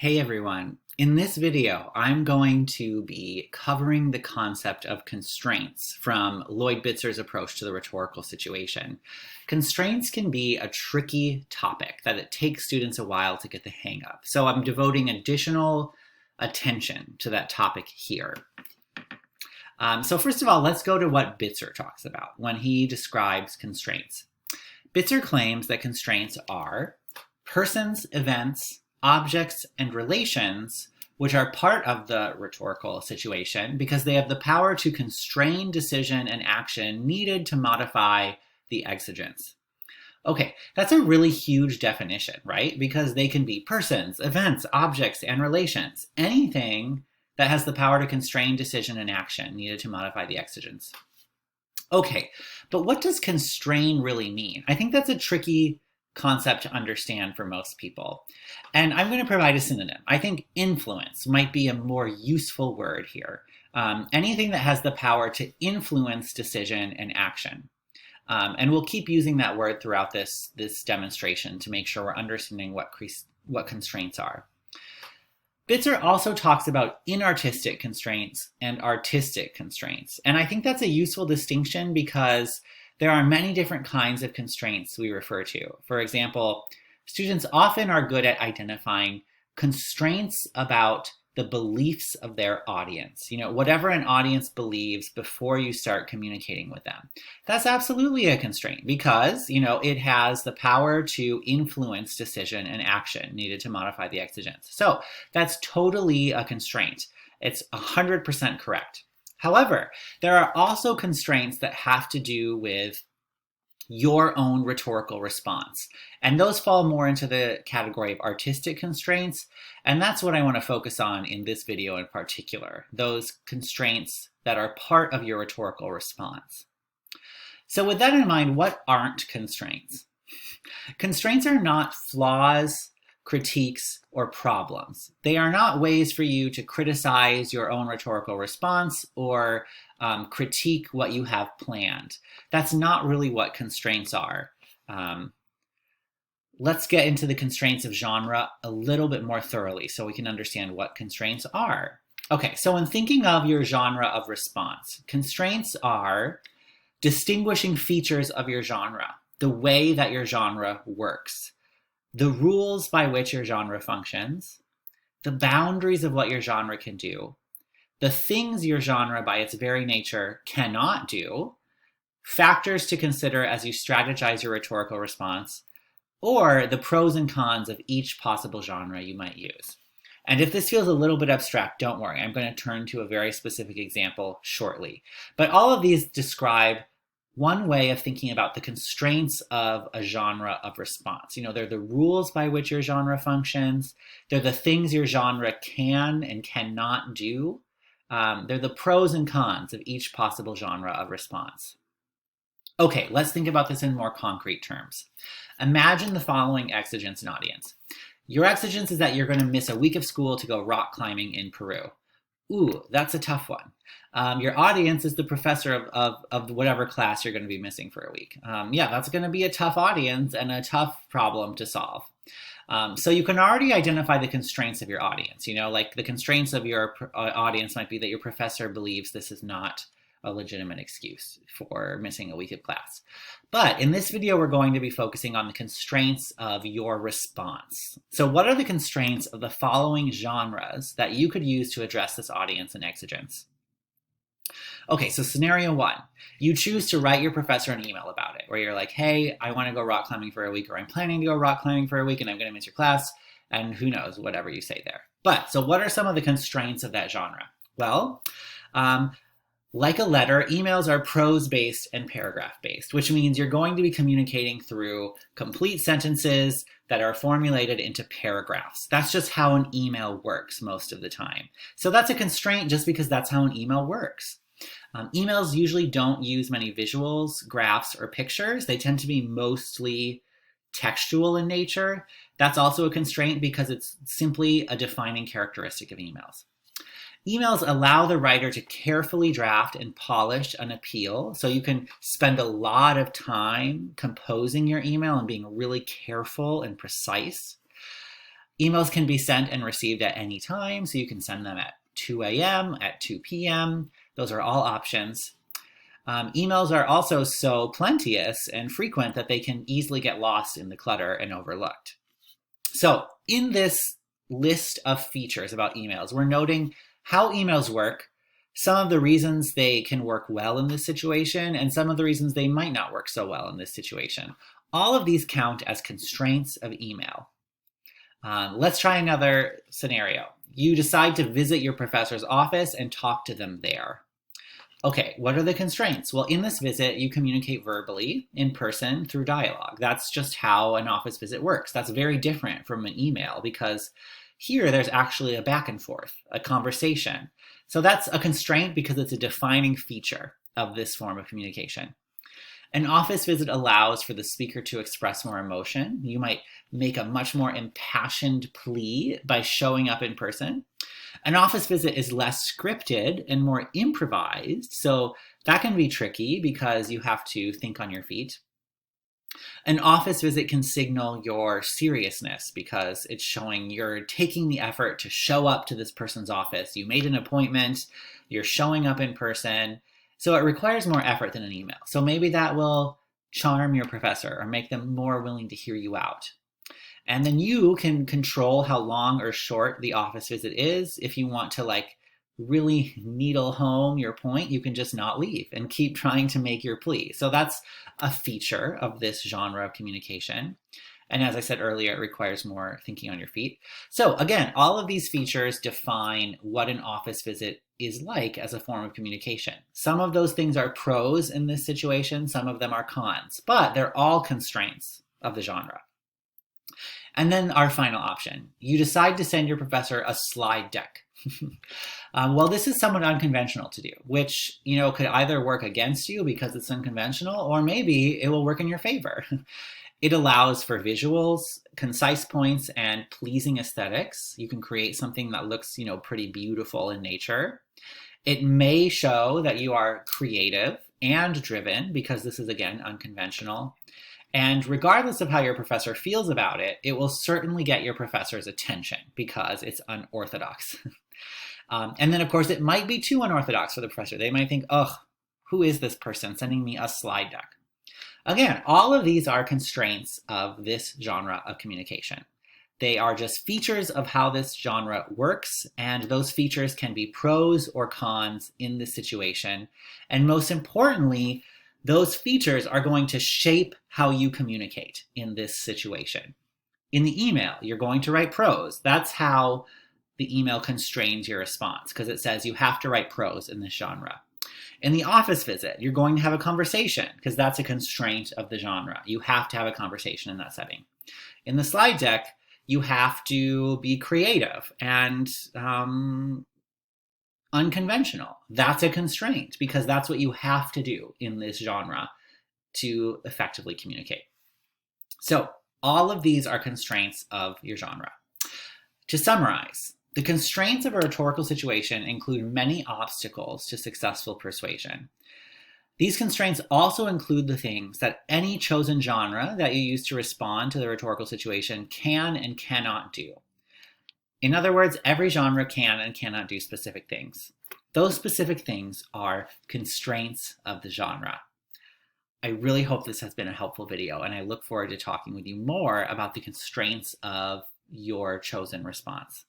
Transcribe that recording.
Hey everyone. In this video, I'm going to be covering the concept of constraints from Lloyd Bitzer's approach to the rhetorical situation. Constraints can be a tricky topic that it takes students a while to get the hang of. So I'm devoting additional attention to that topic here. So first of all, let's go to what Bitzer talks about when he describes constraints. Bitzer claims that constraints are persons, events, objects, and relations, which are part of the rhetorical situation because they have the power to constrain decision and action needed to modify the exigence. Okay, that's a really huge definition, right? Because they can be persons, events, objects, and relations. Anything that has the power to constrain decision and action needed to modify the exigence. Okay, but what does constrain really mean? I think that's a tricky concept to understand for most people. And I'm going to provide a synonym. I think influence might be a more useful word here. Anything that has the power to influence decision and action. And we'll keep using that word throughout this demonstration to make sure we're understanding what constraints are. Bitzer also talks about inartistic constraints and artistic constraints. And I think that's a useful distinction because there are many different kinds of constraints we refer to. For example, students often are good at identifying constraints about the beliefs of their audience. Whatever an audience believes before you start communicating with them. That's absolutely a constraint because, it has the power to influence decision and action needed to modify the exigence. So that's totally a constraint. It's 100% correct. However, there are also constraints that have to do with your own rhetorical response. And those fall more into the category of artistic constraints. And that's what I want to focus on in this video in particular, those constraints that are part of your rhetorical response. So with that in mind, what aren't constraints? Constraints are not flaws, critiques, or problems. They are not ways for you to criticize your own rhetorical response or critique what you have planned. That's not really what constraints are. Let's get into the constraints of genre a little bit more thoroughly so we can understand what constraints are. Okay, so in thinking of your genre of response, constraints are distinguishing features of your genre, the way that your genre works, the rules by which your genre functions, the boundaries of what your genre can do, the things your genre by its very nature cannot do, factors to consider as you strategize your rhetorical response, or the pros and cons of each possible genre you might use. And if this feels a little bit abstract, don't worry. I'm going to turn to a very specific example shortly. But all of these describe one way of thinking about the constraints of a genre of response. They're the rules by which your genre functions. They're the things your genre can and cannot do. They're the pros and cons of each possible genre of response. Okay, let's think about this in more concrete terms. Imagine the following exigence and audience. Your exigence is that you're going to miss a week of school to go rock climbing in Peru. Ooh, that's a tough one. Your audience is the professor of whatever class you're going to be missing for a week. Yeah, that's going to be a tough audience and a tough problem to solve. So you can already identify the constraints of your audience. Like the constraints of your audience might be that your professor believes this is not a legitimate excuse for missing a week of class. But in this video, we're going to be focusing on the constraints of your response. So what are the constraints of the following genres that you could use to address this audience and exigence? Okay, so scenario one, you choose to write your professor an email about it, where you're like, hey, I want to go rock climbing for a week, or I'm planning to go rock climbing for a week and I'm going to miss your class, and who knows, whatever you say there. But, so what are some of the constraints of that genre? Well, like a letter, emails are prose-based and paragraph-based, which means you're going to be communicating through complete sentences that are formulated into paragraphs. That's just how an email works most of the time. So that's a constraint just because that's how an email works. Emails usually don't use many visuals, graphs, or pictures. They tend to be mostly textual in nature. That's also a constraint because it's simply a defining characteristic of emails. Emails allow the writer to carefully draft and polish an appeal, so you can spend a lot of time composing your email and being really careful and precise. Emails can be sent and received at any time, so you can send them at 2 a.m., at 2 p.m. Those are all options. Emails are also so plenteous and frequent that they can easily get lost in the clutter and overlooked. So in this list of features about emails, we're noting how emails work, some of the reasons they can work well in this situation, and some of the reasons they might not work so well in this situation. All of these count as constraints of email. Let's try another scenario. You decide to visit your professor's office and talk to them there. Okay, what are the constraints? Well, in this visit, you communicate verbally, in person, through dialogue. That's just how an office visit works. That's very different from an email because here there's actually a back and forth, a conversation. So that's a constraint because it's a defining feature of this form of communication. An office visit allows for the speaker to express more emotion. You might make a much more impassioned plea by showing up in person. An office visit is less scripted and more improvised, so that can be tricky because you have to think on your feet. An office visit can signal your seriousness because it's showing you're taking the effort to show up to this person's office. You made an appointment, you're showing up in person, so it requires more effort than an email. So maybe that will charm your professor or make them more willing to hear you out. And then you can control how long or short the office visit is. If you want to really needle home your point, you can just not leave and keep trying to make your plea. So that's a feature of this genre of communication. And as I said earlier, it requires more thinking on your feet. So again, all of these features define what an office visit is like as a form of communication. Some of those things are pros in this situation, some of them are cons, but they're all constraints of the genre. And then our final option, you decide to send your professor a slide deck. Well, this is somewhat unconventional to do, which could either work against you because it's unconventional, or maybe it will work in your favor. It allows for visuals, concise points, and pleasing aesthetics. You can create something that looks, pretty beautiful in nature. It may show that you are creative and driven because this is, again, unconventional. And regardless of how your professor feels about it, it will certainly get your professor's attention because it's unorthodox. And then, of course, it might be too unorthodox for the professor. They might think, oh, who is this person sending me a slide deck? Again, all of these are constraints of this genre of communication. They are just features of how this genre works, and those features can be pros or cons in this situation. And most importantly, those features are going to shape how you communicate in this situation. In the email, you're going to write prose. That's how the email constrains your response, because it says you have to write prose in this genre. In the office visit, you're going to have a conversation, because that's a constraint of the genre. You have to have a conversation in that setting. In the slide deck, you have to be creative and unconventional. That's a constraint because that's what you have to do in this genre to effectively communicate. So all of these are constraints of your genre. To summarize, the constraints of a rhetorical situation include many obstacles to successful persuasion. These constraints also include the things that any chosen genre that you use to respond to the rhetorical situation can and cannot do. In other words, every genre can and cannot do specific things. Those specific things are constraints of the genre. I really hope this has been a helpful video, and I look forward to talking with you more about the constraints of your chosen response.